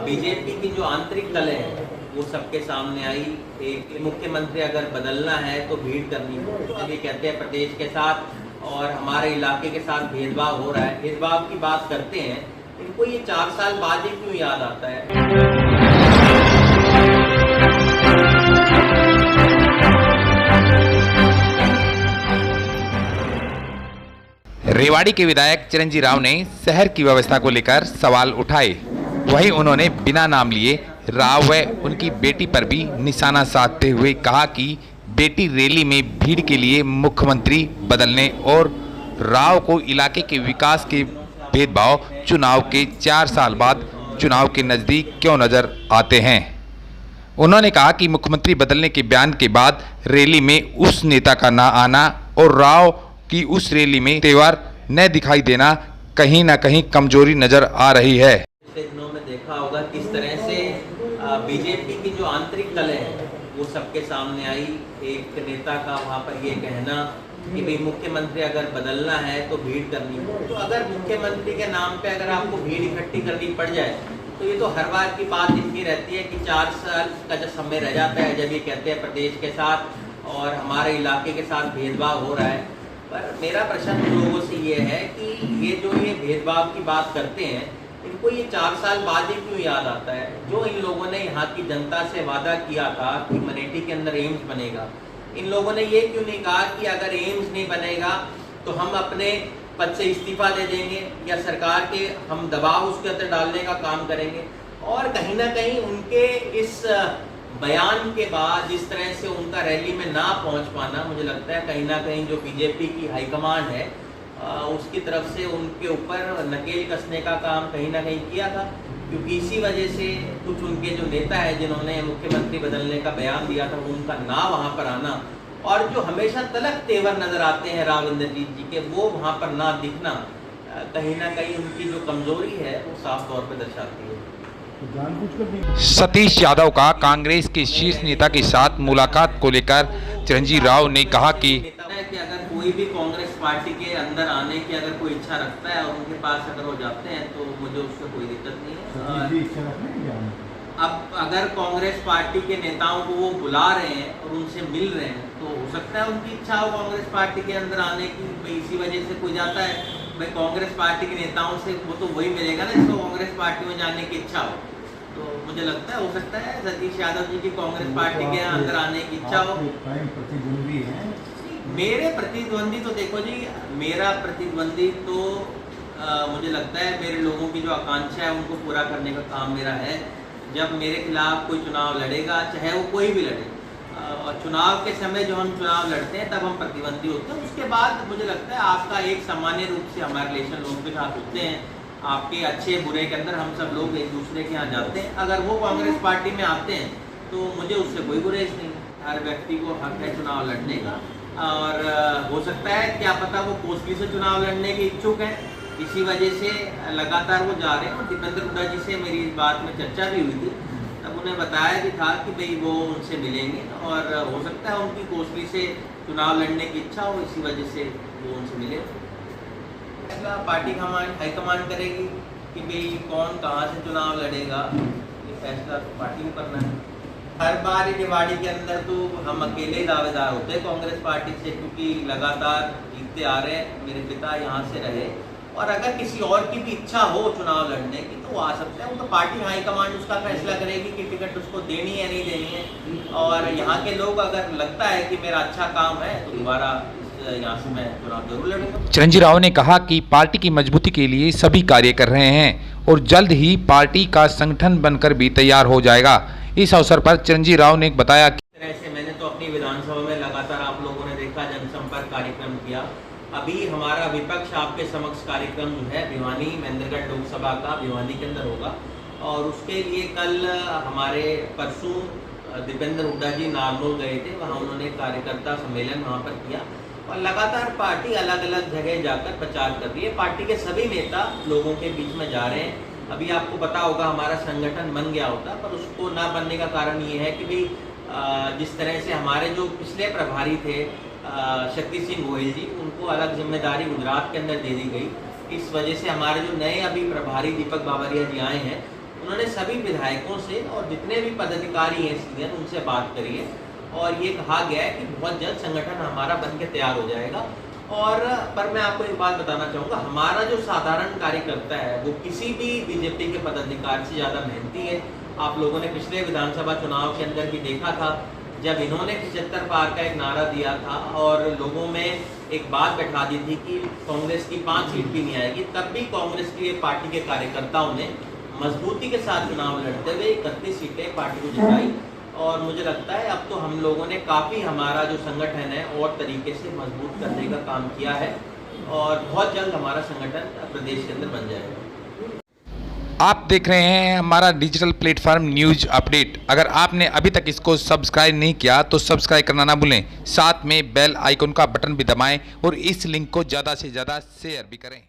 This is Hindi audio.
बीजेपी की जो आंतरिक कलह है वो सबके सामने आई। एक मुख्यमंत्री अगर बदलना है तो भीड़ करनी होगी। जब ये कहते हैं प्रदेश के साथ और हमारे इलाके के साथ भेदभाव हो रहा है, भेदभाव की बात करते हैं, इनको ये 4 साल बाद ही क्यों याद आता है? रेवाड़ी के विधायक चिरंजीव राव ने शहर की व्यवस्था को लेकर सवाल उठाए। वहीं उन्होंने बिना नाम लिए राव व उनकी बेटी पर भी निशाना साधते हुए कहा कि बेटी रैली में भीड़ के लिए मुख्यमंत्री बदलने और राव को इलाके के विकास के भेदभाव चुनाव के 4 साल बाद चुनाव के नज़दीक क्यों नजर आते हैं। उन्होंने कहा कि मुख्यमंत्री बदलने के बयान के बाद रैली में उस नेता का ना आना और राव की उस रैली में तेवर न दिखाई देना कहीं ना कहीं कमजोरी नजर आ रही है। पिछले दिनों में देखा होगा किस तरह से बीजेपी की जो आंतरिक कलह है वो सबके सामने आई। एक नेता का वहाँ पर ये कहना कि भाई मुख्यमंत्री अगर बदलना है तो भीड़ करनी हो। तो अगर मुख्यमंत्री के नाम पे अगर आपको भीड़ इकट्ठी करनी पड़ जाए तो ये तो हर बार की बात इनकी रहती है कि 4 साल का जो समय रह जाता है जब ये कहते हैं प्रदेश के साथ और हमारे इलाके के साथ भेदभाव हो रहा है। पर मेरा प्रश्न उन लोगों से ये है कि ये जो ये भेदभाव की बात करते हैं, इनको ये 4 साल बाद ही क्यों याद आता है? जो इन लोगों ने यहाँ की जनता से वादा किया था कि मनेठी के अंदर एम्स बनेगा, इन लोगों ने ये क्यों नहीं कहा कि अगर एम्स नहीं बनेगा तो हम अपने पद से इस्तीफा दे देंगे या सरकार के हम दबाव उसके अंदर डालने का काम करेंगे। और कहीं ना कहीं उनके इस बयान के बाद जिस तरह से उनका रैली में ना पहुंच पाना, मुझे लगता है कहीं ना कहीं जो बीजेपी की हाईकमान है उसकी तरफ से उनके ऊपर नकेल कसने का काम कहीं ना कहीं किया था। क्योंकि इसी वजह से कुछ उनके जो नेता है जिन्होंने मुख्यमंत्री बदलने का बयान दिया था, उनका ना वहाँ पर आना और जो हमेशा तलक तेवर नजर आते हैं राव इंद्रजीत जी के, वो वहाँ पर ना दिखना कहीं ना कहीं उनकी जो कमजोरी है वो साफ तौर पर दर्शाती है। सतीश यादव का कांग्रेस के शीर्ष नेता के साथ मुलाकात को लेकर चिरंजीव राव ने कहा कि अगर कोई भी कांग्रेस पार्टी के अंदर आने की अगर कोई इच्छा रखता है और उनके पास अगर वो जाते हैं तो मुझे उससे कोई दिक्कत नहीं है। अब अगर कांग्रेस पार्टी के नेताओं को वो बुला रहे हैं और उनसे मिल रहे हैं तो हो सकता है उनकी इच्छा हो कांग्रेस पार्टी के अंदर आने की। इसी वजह से कोई जाता है भाई कांग्रेस पार्टी के नेताओं से, वो तो वही मिलेगा ना जिसको कांग्रेस पार्टी में जाने की इच्छा हो। तो मुझे लगता है हो सकता है सतीश यादव जी की कांग्रेस पार्टी के अंदर आने की इच्छा हो। प्रतिद्वंदी है मेरे प्रतिद्वंदी तो देखो जी, मेरा प्रतिद्वंदी तो मुझे लगता है मेरे लोगों की जो आकांक्षा है उनको पूरा करने का काम मेरा है। जब मेरे खिलाफ कोई चुनाव लड़ेगा, चाहे वो कोई भी लड़े, और चुनाव के समय जो हम चुनाव लड़ते हैं तब हम प्रतिद्वंदी होते हैं। उसके बाद मुझे लगता है आपका एक सामान्य रूप से हमारे रिलेशन लोगों के साथ होते हैं। आपके अच्छे बुरे के अंदर हम सब लोग एक दूसरे के यहाँ जाते हैं। अगर वो कांग्रेस पार्टी में आते हैं तो मुझे उससे कोई गुरेज नहीं है। हर व्यक्ति को हक है चुनाव लड़ने का और हो सकता है क्या पता वो कोसली से चुनाव लड़ने के इच्छुक हैं, इसी वजह से लगातार वो जा रहे हैं। और दीपेंद्र हुड्डा जी से मेरी इस बात में चर्चा भी हुई थी, तब उन्हें बताया भी था कि भाई वो उनसे मिलेंगे और हो सकता है उनकी कोसली से चुनाव लड़ने की इच्छा हो, इसी वजह से वो उनसे मिले। फैसला पार्टी हाईकमान करेगी कि भाई कौन कहाँ से चुनाव लड़ेगा, ये फैसला तो पार्टी को करना है। हर बार ही रेवाड़ी के अंदर तो हम अकेले दावेदार होते हैं कांग्रेस पार्टी से, क्योंकि लगातार जीतते आ रहे हैं। मेरे पिता यहाँ से रहे और अगर किसी और की भी इच्छा हो चुनाव लड़ने की तो वो आ सकते हैं। वो तो पार्टी हाईकमान उसका फैसला करेगी कि टिकट उसको देनी है नहीं देनी है। और यहाँ के लोग अगर लगता है कि मेरा अच्छा काम है तो दोबारा यहाँ से मैं चुनाव जरूर लड़ूंगा। चिरंजीव राव ने कहा कि पार्टी की मजबूती के लिए सभी कार्य कर रहे हैं और जल्द ही पार्टी का संगठन बनकर भी तैयार हो जाएगा। इस अवसर पर चिरंजीव राव ने बताया कि तरह से मैंने तो अपनी विधानसभा में लगातार आप लोगों ने देखा जनसंपर्क कार्यक्रम किया। अभी हमारा विपक्ष आपके समक्ष कार्यक्रम जो है भिवानी महेंद्रगढ़ लोकसभा का भिवानी के अंदर होगा और उसके लिए कल हमारे परसों दीपेंद्र हुड्डा जी नारनौल गए थे, वहाँ उन्होंने कार्यकर्ता सम्मेलन वहाँ पर किया और लगातार पार्टी अलग अलग जगह जाकर प्रचार कर रही है। पार्टी के सभी नेता लोगों के बीच में जा रहे हैं। अभी आपको पता होगा हमारा संगठन बन गया होता, पर उसको ना बनने का कारण ये है कि भाई जिस तरह से हमारे जो पिछले प्रभारी थे शक्ति सिंह गोयल जी, उनको अलग जिम्मेदारी गुजरात के अंदर दे दी गई। इस वजह से हमारे जो नए अभी प्रभारी दीपक बाबरिया जी आए हैं, उन्होंने सभी विधायकों से और जितने भी पदाधिकारी हैं सीनियर उनसे बात करी है और ये कहा गया है कि बहुत जल्द संगठन हमारा बन के तैयार हो जाएगा। और पर मैं आपको एक बात बताना चाहूँगा, हमारा जो साधारण कार्यकर्ता है वो किसी भी बीजेपी के पदाधिकारी से ज़्यादा मेहनती है। आप लोगों ने पिछले विधानसभा चुनाव के अंदर भी देखा था, जब इन्होंने 75 पार का एक नारा दिया था और लोगों में एक बात बैठा दी थी कि कांग्रेस की 5 सीट भी नहीं आएगी, तब भी कांग्रेस की पार्टी के कार्यकर्ताओं ने मजबूती के साथ चुनाव लड़ते हुए 31 सीटें पार्टी को जिताई। और मुझे लगता है अब तो हम लोगों ने काफ़ी हमारा जो संगठन है और तरीके से मजबूत करने का काम किया है और बहुत जल्द हमारा संगठन प्रदेश के अंदर बन जाएगा। आप देख रहे हैं हमारा डिजिटल प्लेटफॉर्म न्यूज अपडेट। अगर आपने अभी तक इसको सब्सक्राइब नहीं किया तो सब्सक्राइब करना ना भूलें, साथ में बेल आइकन का बटन भी दबाएं और इस लिंक को ज़्यादा से ज़्यादा शेयर भी करें।